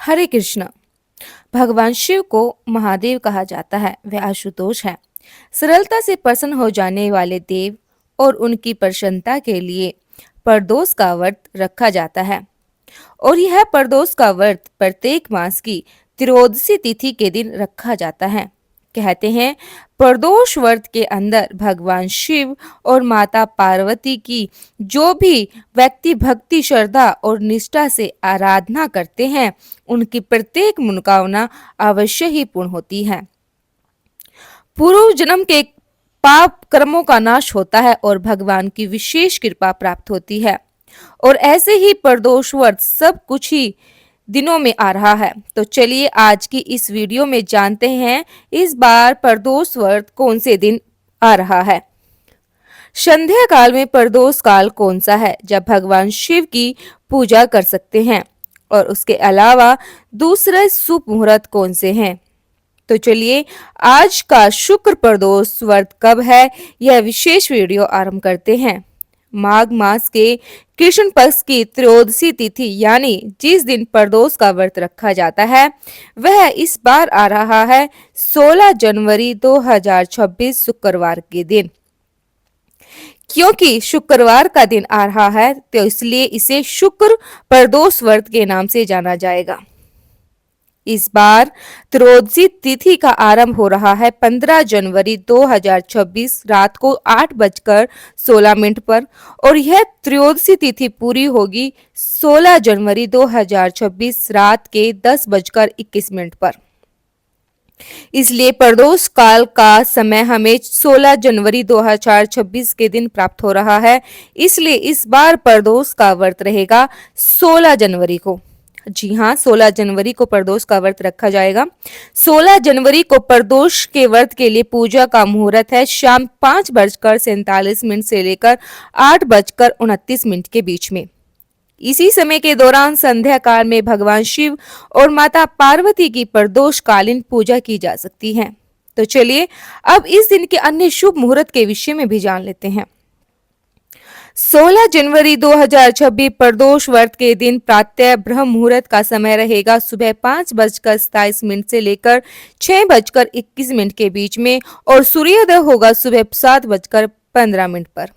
हरे कृष्ण। भगवान शिव को महादेव कहा जाता है। वह आशुतोष है, सरलता से प्रसन्न हो जाने वाले देव, और उनकी प्रसन्नता के लिए प्रदोष का व्रत रखा जाता है। और यह प्रदोष का व्रत प्रत्येक मास की त्रयोदशी तिथि के दिन रखा जाता है। कहते हैं, प्रदोष व्रत के अंदर भगवान शिव और माता पार्वती की जो भी व्यक्ति भक्ति, श्रद्धा और निष्ठा से आराधना करते हैं, उनकी प्रत्येक मनोकामना अवश्य ही पूर्ण होती है। पूर्व जन्म के पाप कर्मों का नाश होता है और भगवान की विशेष कृपा प्राप्त होती है। और ऐसे ही प्रदोष व्रत सब कुछ ही दिनों में आ रहा है। तो चलिए आज की इस वीडियो में जानते हैं इस बार प्रदोष व्रत कौन से दिन आ रहा है। संध्या काल में प्रदोष काल कौन सा है जब भगवान शिव की पूजा कर सकते हैं, और उसके अलावा दूसरे शुभ मुहूर्त कौन से हैं। तो चलिए आज का शुक्र प्रदोष व्रत कब है, यह विशेष वीडियो आरंभ करते हैं। माघ मास के कृष्ण पक्ष की त्रयोदशी तिथि यानी जिस दिन प्रदोष का व्रत रखा जाता है, वह इस बार आ रहा है 16 जनवरी 2026 शुक्रवार के दिन। क्योंकि शुक्रवार का दिन आ रहा है, तो इसलिए इसे शुक्र प्रदोष व्रत के नाम से जाना जाएगा। इस बार त्रयोदशी तिथि का आरंभ हो रहा है 15 जनवरी 2026 रात को 8:16 पर, और यह त्रयोदशी तिथि पूरी होगी 16 जनवरी 2026 रात के 10:21 पर। इसलिए प्रदोष काल का समय हमें 16 जनवरी 2026 के दिन प्राप्त हो रहा है। इसलिए इस बार प्रदोष का व्रत रहेगा 16 जनवरी को। जी हाँ, 16 जनवरी को प्रदोष का व्रत रखा जाएगा। 16 जनवरी को प्रदोष के व्रत के लिए पूजा का मुहूर्त है शाम 5:47 से लेकर 8:29 के बीच में। इसी समय के दौरान संध्या काल में भगवान शिव और माता पार्वती की प्रदोष कालीन पूजा की जा सकती है। तो चलिए अब इस दिन के अन्य शुभ मुहूर्त के विषय में भी जान लेते हैं। 16 जनवरी 2026 प्रदोष व्रत के दिन प्रातः ब्रह्म मुहूर्त का समय रहेगा सुबह 5:27 से लेकर 6:21 के बीच में, और सूर्योदय होगा सुबह 7:15 पर।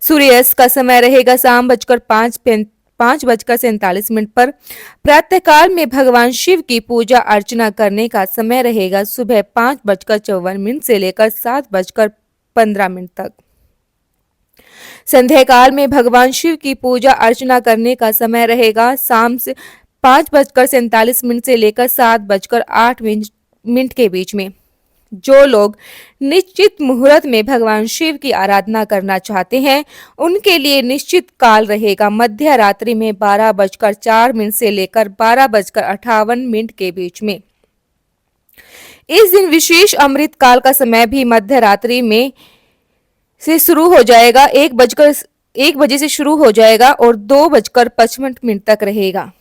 सूर्यास्त का समय रहेगा शाम 5:47 पर। प्रातःकाल में भगवान शिव की पूजा अर्चना करने का समय रहेगा सुबह 5:54 से लेकर 7:15 तक। संध्या काल में भगवान शिव की पूजा अर्चना करने का समय रहेगा शाम से 5:47 से लेकर 7:08 के बीच में। जो लोग निश्चित मुहूर्त में भगवान शिव की आराधना करना चाहते हैं, उनके लिए निश्चित काल रहेगा मध्य रात्रि में 12:04 से लेकर 12:58 के बीच में। इस दिन विशेष अमृत काल का समय भी मध्य रात्रि में से शुरू हो जाएगा, 1 बजे से शुरू हो जाएगा और 2:55 तक रहेगा।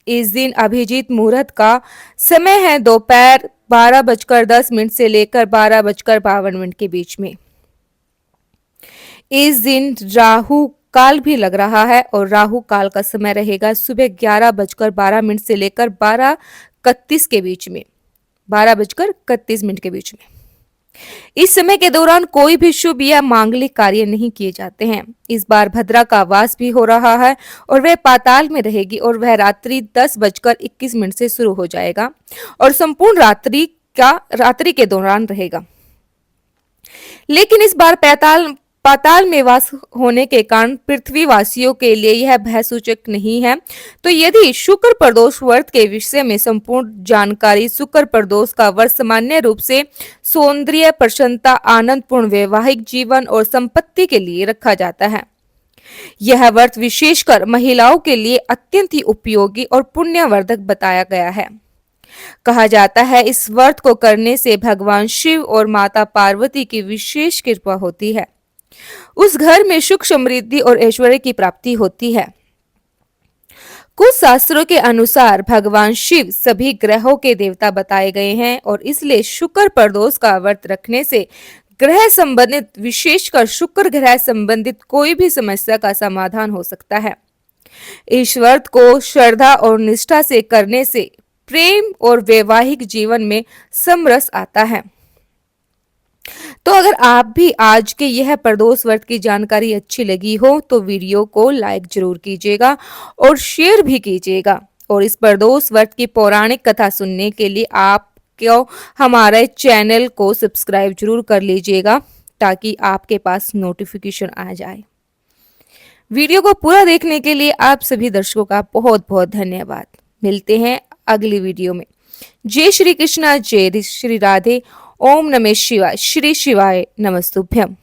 इस दिन अभिजीत मुहूर्त का समय है दोपहर 12:10 से लेकर 12:52 के बीच में। इस दिन राहु काल भी लग रहा है, और राहु काल का समय रहेगा सुबह 11:12 से लेकर 12:31 के बीच में, 12:31 के बीच में। इस समय के दौरान कोई भी शुभ या मांगलिक कार्य नहीं किए जाते हैं। इस बार भद्रा का वास भी हो रहा है, और वह पाताल में रहेगी, और वह रात्रि 10:21 से शुरू हो जाएगा और संपूर्ण रात्रि के दौरान रहेगा। लेकिन इस बार पाताल में वास होने के कारण पृथ्वी वासियों के लिए यह भय सूचक नहीं है। तो यदि शुक्र प्रदोष व्रत के विषय में संपूर्ण जानकारी, शुक्र प्रदोष का व्रत सामान्य रूप से सौंदर्य, प्रसन्नता, आनंदपूर्ण वैवाहिक जीवन और संपत्ति के लिए रखा जाता है। यह व्रत विशेषकर महिलाओं के लिए अत्यंत ही उपयोगी और पुण्यवर्धक बताया गया है। कहा जाता है इस व्रत को करने से भगवान शिव और माता पार्वती की विशेष कृपा होती है। उस घर में सुख, समृद्धि और ऐश्वर्य की प्राप्ति होती है। कुछ शास्त्रों के अनुसार भगवान शिव सभी ग्रहों के देवता बताए गए हैं, और इसलिए शुक्र प्रदोष का व्रत रखने से ग्रह संबंधित, विशेषकर शुक्र ग्रह संबंधित कोई भी समस्या का समाधान हो सकता है। इस व्रत को श्रद्धा और निष्ठा से करने से प्रेम और वैवाहिक जीवन में समरस आता है। तो अगर आप भी आज के यह प्रदोष व्रत की जानकारी अच्छी लगी हो तो वीडियो को लाइक जरूर कीजिएगा और शेयर भी कीजिएगा। और इस प्रदोष व्रत की पौराणिक कथा सुनने के लिए आप क्यों हमारे चैनल को सब्सक्राइब जरूर कर लीजिएगा ताकि आपके पास नोटिफिकेशन आ जाए। वीडियो को पूरा देखने के लिए आप सभी दर्शकों का बहुत बहुत धन्यवाद। मिलते हैं अगली वीडियो में। जय श्री कृष्णा, जय श्री राधे। ओम नमः शिवाय। श्री शिवाय नमस्तुभ्यम।